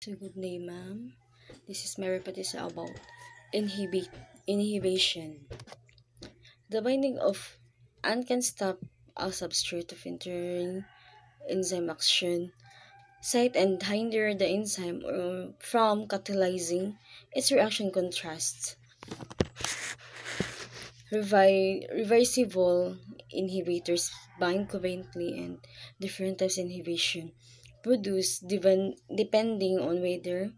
So good day, ma'am. This is Mary Patisa about inhibition. The binding of and can stop a substrate of entering enzyme action site and hinder the enzyme from catalyzing its reaction. Contrasts reversible inhibitors bind covalently, and different types of inhibition produce depending on whether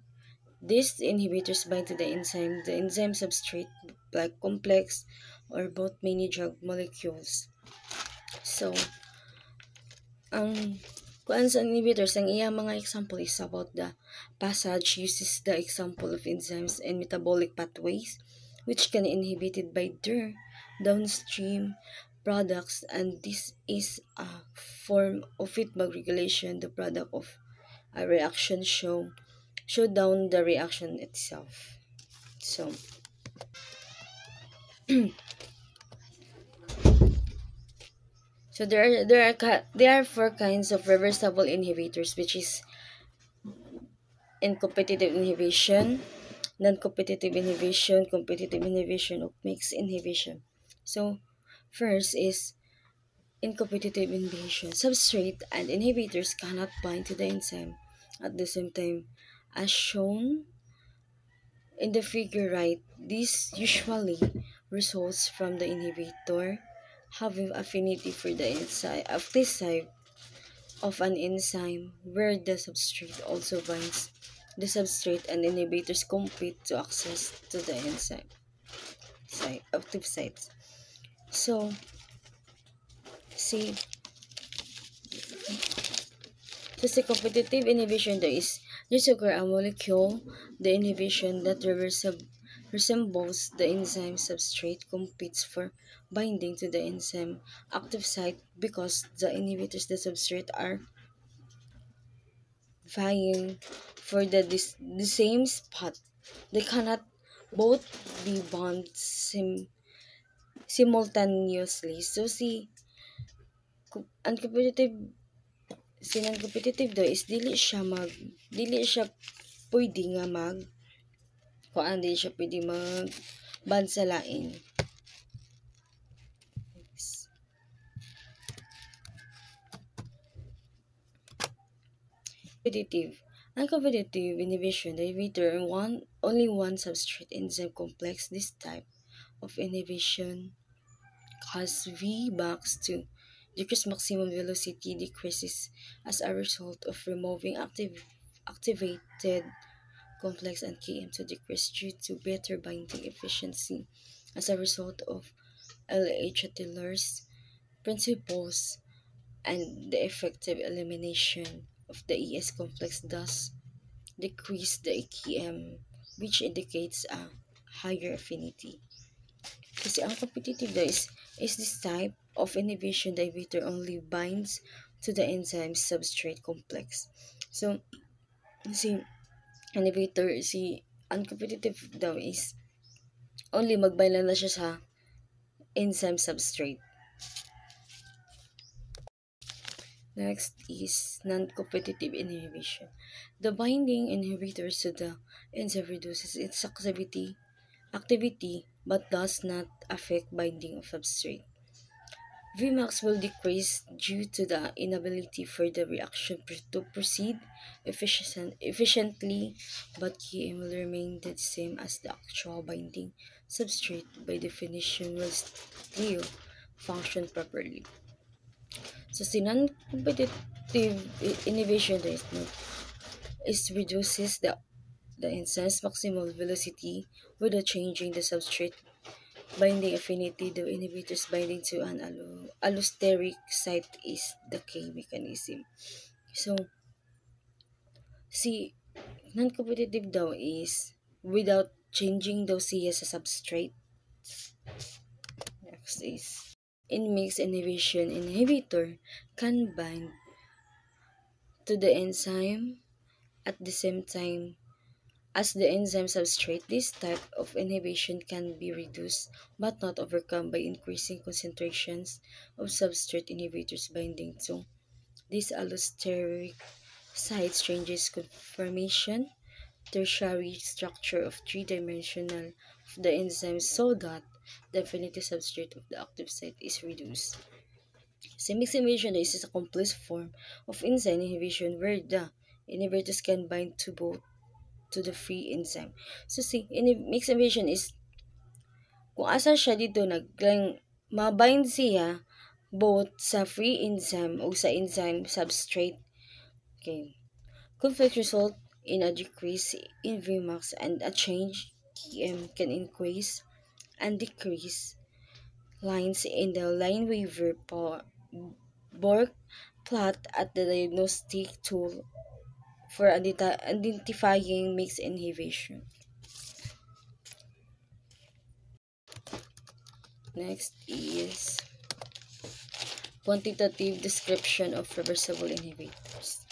these inhibitors bind to the enzyme substrate, like complex, or both many drug molecules. So, ang kuan sa inhibitors, ang iyang mga example is about the passage uses the example of enzymes and metabolic pathways which can be inhibited by their downstream products, and this is a form of feedback regulation. The product of a reaction show down the reaction itself. So there are four kinds of reversible inhibitors, which is in competitive inhibition, non-competitive inhibition, competitive inhibition, or mixed inhibition. So first is in competitive inhibition. Substrate and inhibitors cannot bind to the enzyme at the same time, as shown in the figure right. This usually results from the inhibitor having affinity for the enzyme active site of an enzyme where the substrate also binds the substrate, and inhibitors compete to access to the enzyme active sites. So see the competitive inhibition, there's occur a molecule, the inhibition that resembles the enzyme substrate competes for binding to the enzyme active site because the inhibitors the substrate are vying for the same spot. They cannot both be bound simultaneously. So uncompetitive non-competitive daw is dili siya pwede nga dili siya pwede mag ban sa lain. Competitive. Uncompetitive inhibition, the inhibitor only one substrate enzyme complex. This type of inhibition cause Vmax to decrease maximum velocity decreases as a result of removing activated complex, and Km to decrease due to better binding efficiency as a result of LH Taylor's principles and the effective elimination of the ES complex thus decrease the Km, which indicates a higher affinity. Kasi ang competitive is this type of inhibition. The inhibitor only binds to the enzyme substrate complex. So, si uncompetitive daw is only magbind lang na siya sa enzyme substrate. Next is non-competitive inhibition. The binding inhibitors to the enzyme reduces its activity but does not affect binding of substrate. Vmax will decrease due to the inability for the reaction to proceed efficiently, but Km will remain the same as the actual binding substrate. By definition, will still function properly. So, non-competitive inhibition reduces the enzyme's maximal velocity without changing the substrate binding affinity. The inhibitors binding to an allosteric site is the K mechanism. So, non-competitive daw is without changing daw siya sa substrate. Next is in mixed inhibition, inhibitor can bind to the enzyme at the same time as the enzyme substrate. This type of inhibition can be reduced but not overcome by increasing concentrations of substrate inhibitors binding to this allosteric sites changes conformation, tertiary structure of three-dimensional of the enzyme so that the affinity substrate of the active site is reduced. So mixed inhibition is a complex form of enzyme inhibition where the inhibitors can bind to both to the free enzyme. So see, mixed inhibition is kung asa siya dito mabind siya both sa free enzyme o sa enzyme substrate. Okay. Conflict result in a decrease in Vmax and a change Km can increase and decrease lines in the Lineweaver Borg plot at the diagnostic tool for identifying mixed inhibition. Next is quantitative description of reversible inhibitors.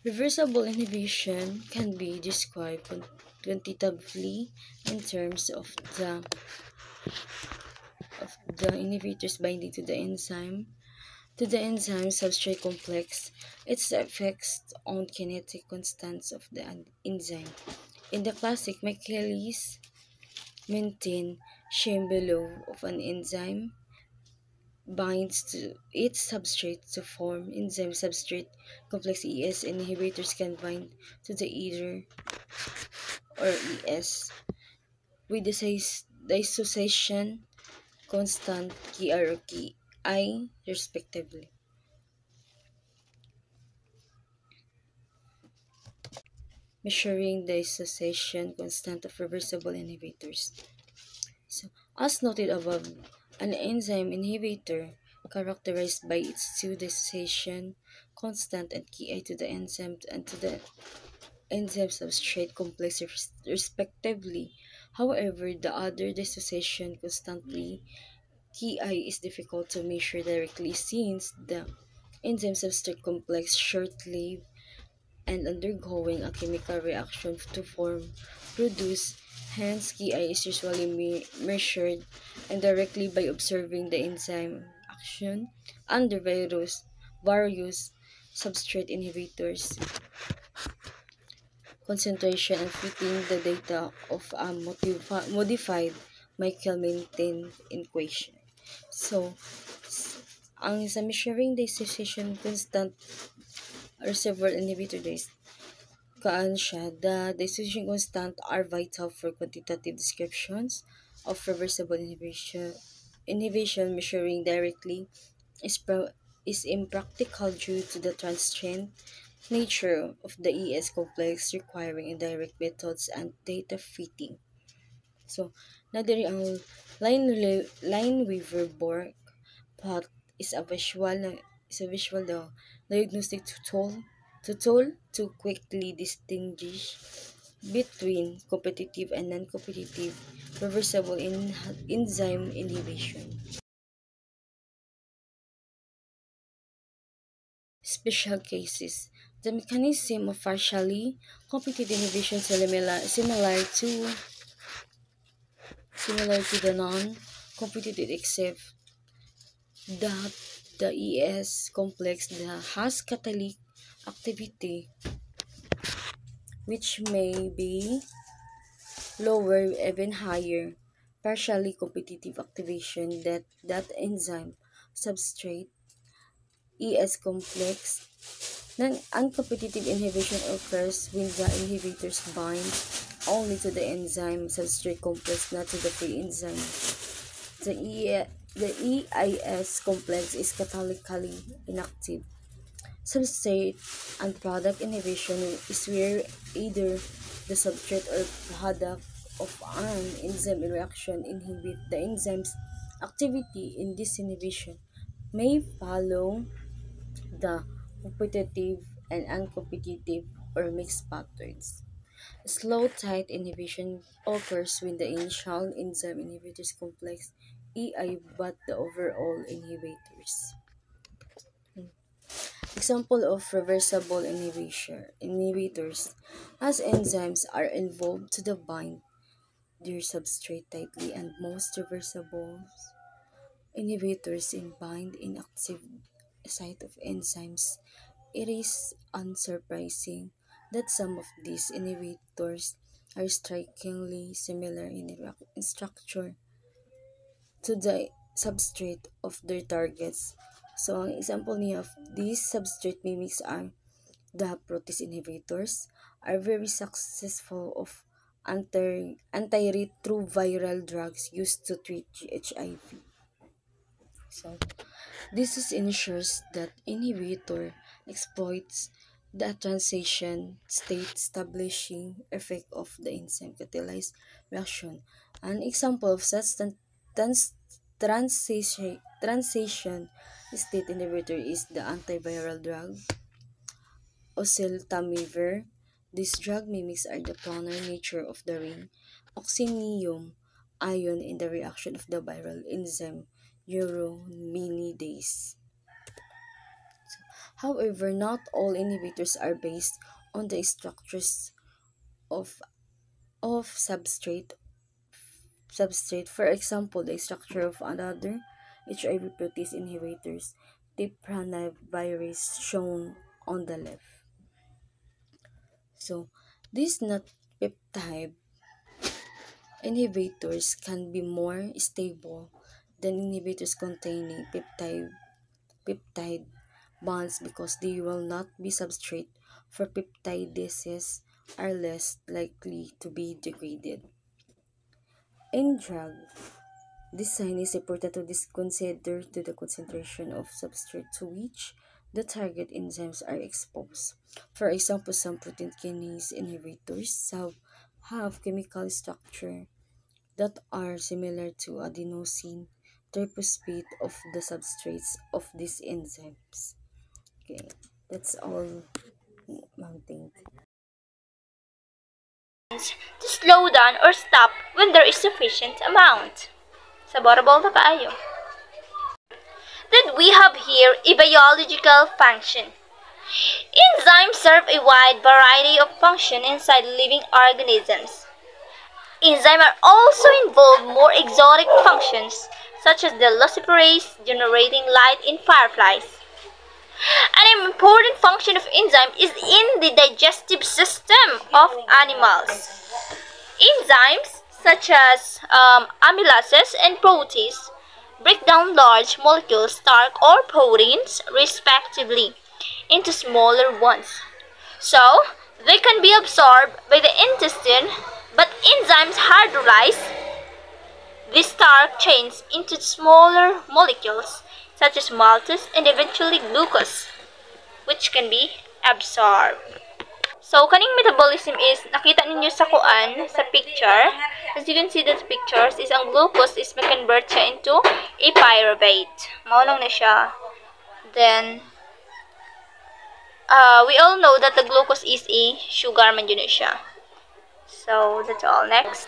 Reversible inhibition can be described quantitatively in terms of the inhibitors binding to the enzyme substrate complex, its effects on kinetic constants of the enzyme. In the classic Michaelis-Menten scheme below of an enzyme binds to its substrate to form enzyme substrate complex ES, inhibitors can bind to the either or ES with the dissociation constant KR or KI respectively. Measuring the dissociation constant of reversible inhibitors. So, as noted above, an enzyme inhibitor characterized by its two dissociation constant and Ki to the enzyme and to the enzyme substrate complex respectively. However, the other dissociation constantly Ki is difficult to measure directly since the enzyme substrate complex short-lived and undergoing a chemical reaction to form produce. Hence, Ki is usually measured indirectly by observing the enzyme action under various substrate inhibitors concentration and fitting the data of a modified Michael-Menten equation. So, ang sa measuring the dissociation constant reservoir inhibitor is the dissociation constant are vital for quantitative descriptions of reversible inhibition measuring directly is impractical due to the transient nature of the ES complex requiring indirect methods and data fitting. So, nadiri ang Lineweaver-Borg plot is a visual diagnostic tool to quickly distinguish between competitive and non-competitive reversible enzyme inhibition. Special cases. The mechanism of partially competitive inhibition is similar to the non-competitive except that the ES complex has catalytic activity which may be lower even higher partially competitive activation that enzyme substrate ES complex. Non-uncompetitive inhibition occurs when the inhibitors bind only to the enzyme substrate complex, not to the free enzyme. The EIS complex is catalytically inactive. Substrate and product inhibition is where either the substrate or product of an enzyme reaction inhibit the enzyme's activity. In this inhibition may follow the competitive and uncompetitive or mixed patterns. Slow tight inhibition occurs when the initial enzyme inhibitors complex EI but the overall inhibitors. Example of reversible inhibitors as enzymes are involved to bind their substrate tightly and most reversible inhibitors in bind inactive site of enzymes, it is unsurprising that some of these inhibitors are strikingly similar in structure to the substrate of their targets. So, ang example niya of these substrate mimics are the protease inhibitors are very successful of antiretroviral drugs used to treat HIV. So, ensures that inhibitor exploits the transition state establishing effect of the enzyme catalyzed reaction. An example of such transition state inhibitor is the antiviral drug oseltamivir. This drug mimics are the planar nature of the ring oxynium ion in the reaction of the viral enzyme neuraminidase. However, not all inhibitors are based on the structures of substrate. For example, the structure of another HIV protease inhibitors, tipranavirus shown on the left. So, these not peptide inhibitors can be more stable than inhibitors containing peptide bonds because they will not be substrate for peptidases are less likely to be degraded. In drug design is important to consider to the concentration of substrate to which the target enzymes are exposed. For example, some protein kinase inhibitors have chemical structure that are similar to adenosine triphosphate of the substrates of these enzymes. Okay, that's all, Ma'am. Thank you. To slow down or stop when there is sufficient amount. Saborable na kaayo. Then we have here a biological function. Enzymes serve a wide variety of function inside living organisms. Enzymes are also involved more exotic functions such as the luciferase generating light in fireflies. An important function of enzyme is in the digestive system of animals. Enzymes such as amylases and protease break down large molecules, starch or proteins, respectively, into smaller ones. So, they can be absorbed by the intestine, but enzymes hydrolyze these starch chains into smaller molecules such as maltose and eventually glucose, which can be absorbed. So, kaning metabolism is, nakita ninyo sa kuan, sa picture. As you can see that pictures, is ang glucose is ma-convert siya into a pyruvate. Mao lang na siya. Then, we all know that the glucose is a sugar man yun siya. So, that's all. Next.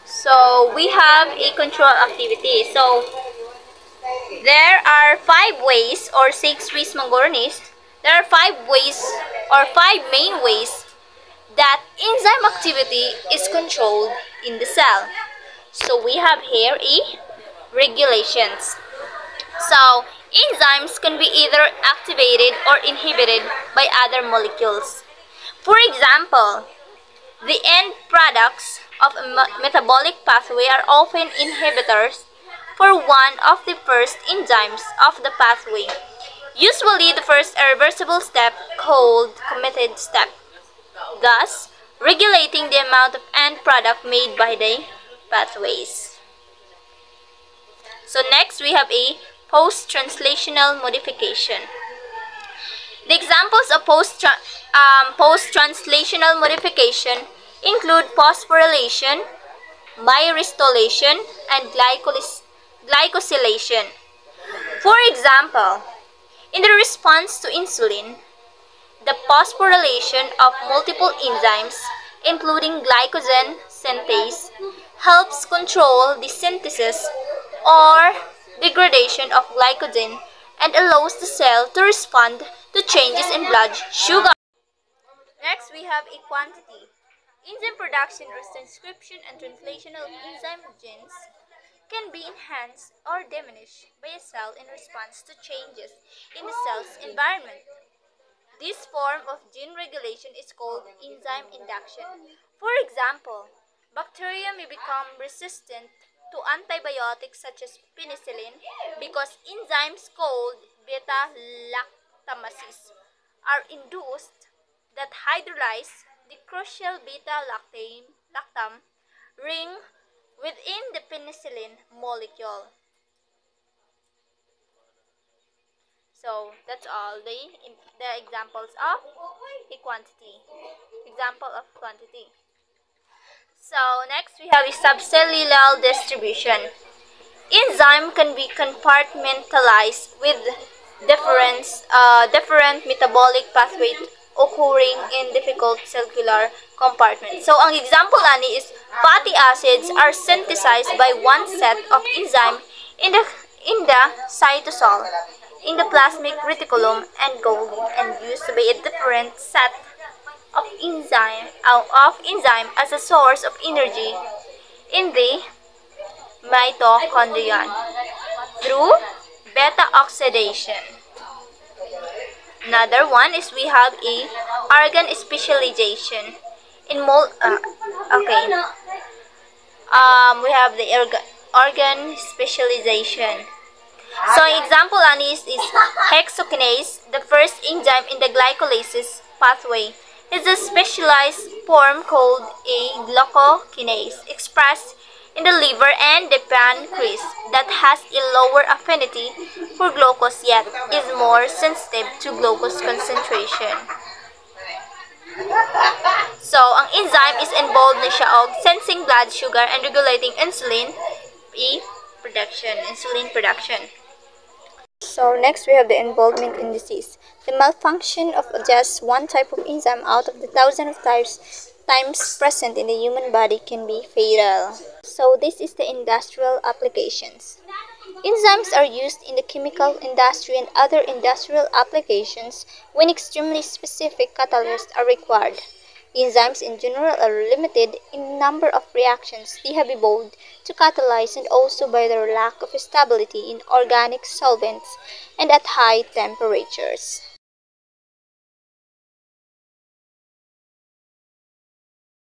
So, we have a control activity. So, there are 5 ways or 6 ways manggornis. There are 5 ways or 5 main ways that enzyme activity is controlled in the cell. So we have here regulations. So enzymes can be either activated or inhibited by other molecules. For example, the end products of a metabolic pathway are often inhibitors for one of the first enzymes of the pathway. Usually, the first irreversible step called committed step, thus regulating the amount of end product made by the pathways. So next, we have a post-translational modification. The examples of post-translational modification include phosphorylation, myristoylation, and glycosylation. For example, in the response to insulin, the phosphorylation of multiple enzymes, including glycogen synthase, helps control the synthesis or degradation of glycogen and allows the cell to respond to changes in blood sugar. Next, we have a quantity. Enzyme production or transcription and translation of enzyme genes can be enhanced or diminished by a cell in response to changes in the cell's environment. This form of gene regulation is called enzyme induction. For example, bacteria may become resistant to antibiotics such as penicillin because enzymes called beta-lactamases are induced that hydrolyze the crucial beta-lactam ring within the penicillin molecule. So that's all the examples of a quantity. Example of quantity. So next we have a subcellular distribution. Enzyme can be compartmentalized with different metabolic pathways occurring in difficult cellular compartments. So ang example ani is fatty acids are synthesized by one set of enzyme in the cytosol, in the plasmic reticulum and Golgi, and used by a different set of enzyme as a source of energy in the mitochondrion through beta oxidation. Another one is we have a organ specialization in we have the organ specialization. So example is hexokinase, the first enzyme in the glycolysis pathway, is a specialized form called a glucokinase expressed in the liver and the pancreas that has a lower affinity for glucose yet is more sensitive to glucose concentration. So, ang enzyme is involved na siya og sensing blood sugar and regulating insulin production. So next we have the involvement in disease. The malfunction of just one type of enzyme out of the thousands of times present in the human body can be fatal. So this is the industrial applications. Enzymes are used in the chemical industry and other industrial applications when extremely specific catalysts are required. Enzymes in general are limited in number of reactions they have evolved to catalyze, and also by their lack of stability in organic solvents and at high temperatures.